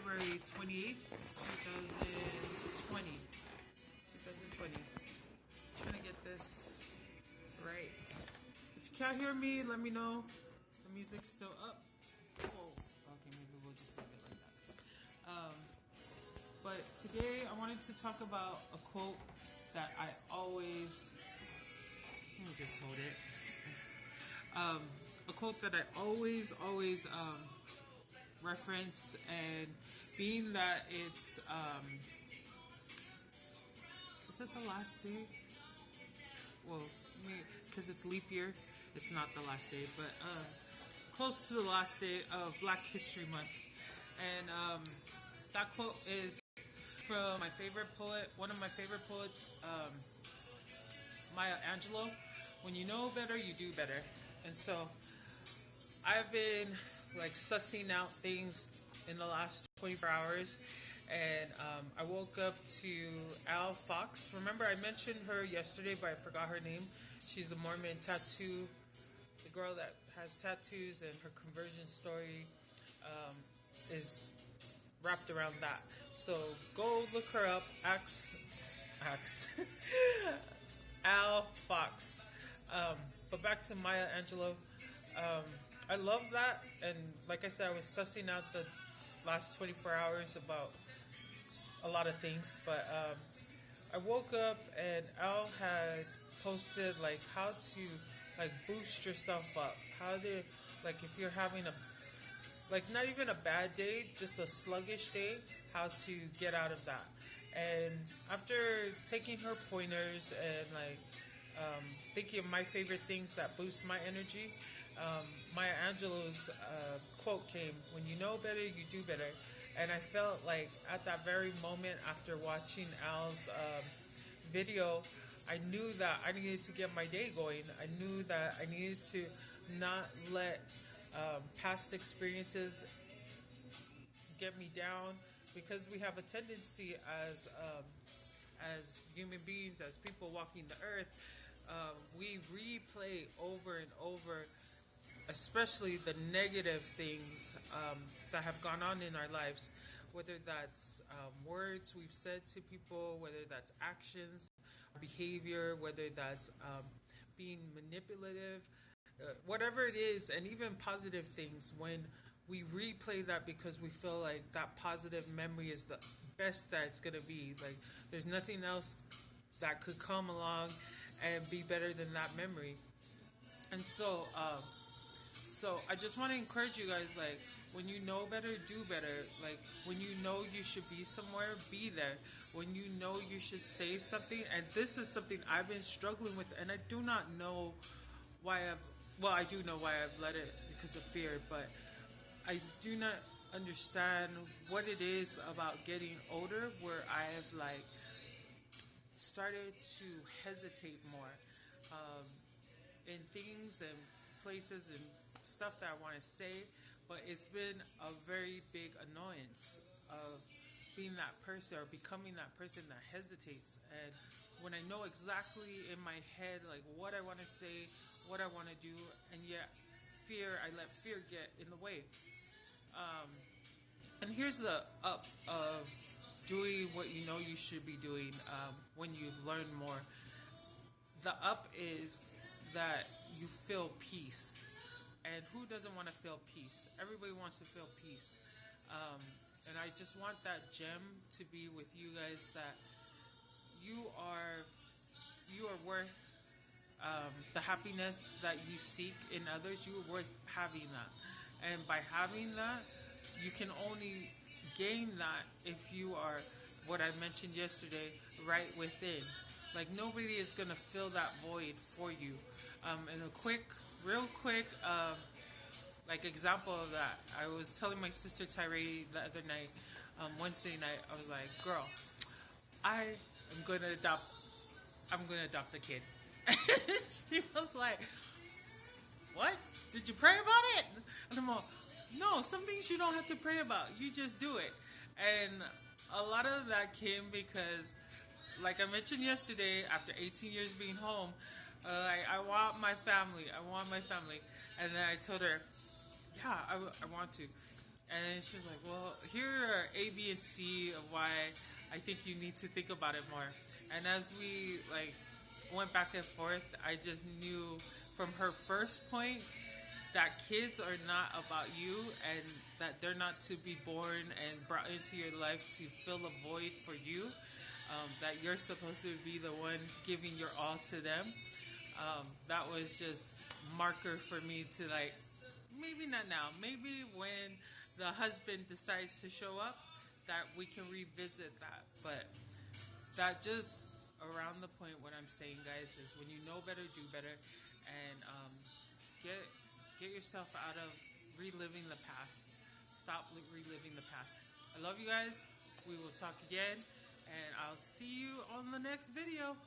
February 28th, 2020. 2020. Trying to get this right. If you can't hear me, let me know. The music's still up. Whoa. Okay, maybe we'll just leave it like that. But today I wanted to talk about a quote that I always. Let me just hold it. A quote that I always reference, and being that it's is it the last day? Well, because it's leap year, it's not the last day, but close to the last day of Black History Month. And that quote is from my favorite poet, one of my favorite poets, Maya Angelou. When you know better, you do better. And so I've been like sussing out things in the last 24 hours, and I woke up to Al Fox. Remember, I mentioned her yesterday, but I forgot her name. She's the Mormon tattoo, the girl that has tattoos, and her conversion story is wrapped around that. So go look her up. Al Fox. But back to Maya Angelou. I love that, and like I said, I was sussing out the last 24 hours about a lot of things. But I woke up and Al had posted like how to like boost yourself up. How to, like, if you're having a, like, not even a bad day, just a sluggish day, how to get out of that. And after taking her pointers and like thinking of my favorite things that boost my energy, Maya Angelou's quote came: "When you know better, you do better." And I felt like at that very moment, after watching Al's video, I knew that I needed to get my day going. I knew that I needed to not let past experiences get me down, because we have a tendency as human beings, as people walking the earth, we replay over and over, especially the negative things that have gone on in our lives, whether that's words we've said to people, whether that's actions, behavior, whether that's being manipulative, whatever it is, and even positive things. When we replay that because we feel like that positive memory is the best that it's going to be, like there's nothing else that could come along and be better than that memory. And so I just want to encourage you guys, like, when you know better, do better. Like, when you know you should be somewhere, be there. When you know you should say something, and this is something I've been struggling with, and I do not know why I do know why I've let it, because of fear, but I do not understand what it is about getting older where I have, like, started to hesitate more in things and places and stuff that I want to say, but it's been a very big annoyance of being that person or becoming that person that hesitates. And when I know exactly in my head like what I want to say, what I want to do, and yet I let fear get in the way. And here's the up of doing what you know you should be doing when you've learned more. The up is that you feel peace. And who doesn't want to feel peace? Everybody wants to feel peace. And I just want that gem to be with you guys, that you are worth the happiness that you seek in others. You are worth having that. And by having that, you can only gain that if you are, what I mentioned yesterday, right within. Like, nobody is going to fill that void for you. And real quick, like, example of that, I was telling my sister Tyree the other night, Wednesday night, I was like, girl, I'm going to adopt a kid. She was like, what? Did you pray about it? And I'm like, no, some things you don't have to pray about. You just do it. And a lot of that came because, like I mentioned yesterday, after 18 years being home, I want my family. And then I told her, yeah, I want to. And she was like, well, here are A, B, and C of why I think you need to think about it more. And as we like went back and forth, I just knew from her first point that kids are not about you and that they're not to be born and brought into your life to fill a void for you. That you're supposed to be the one giving your all to them. That was just marker for me to like, maybe not now, maybe when the husband decides to show up, that we can revisit that. But that just around the point, what I'm saying, guys, is when you know better, do better, and get get yourself out of reliving the past. Stop reliving the past. I love you guys. We will talk again, and I'll see you on the next video.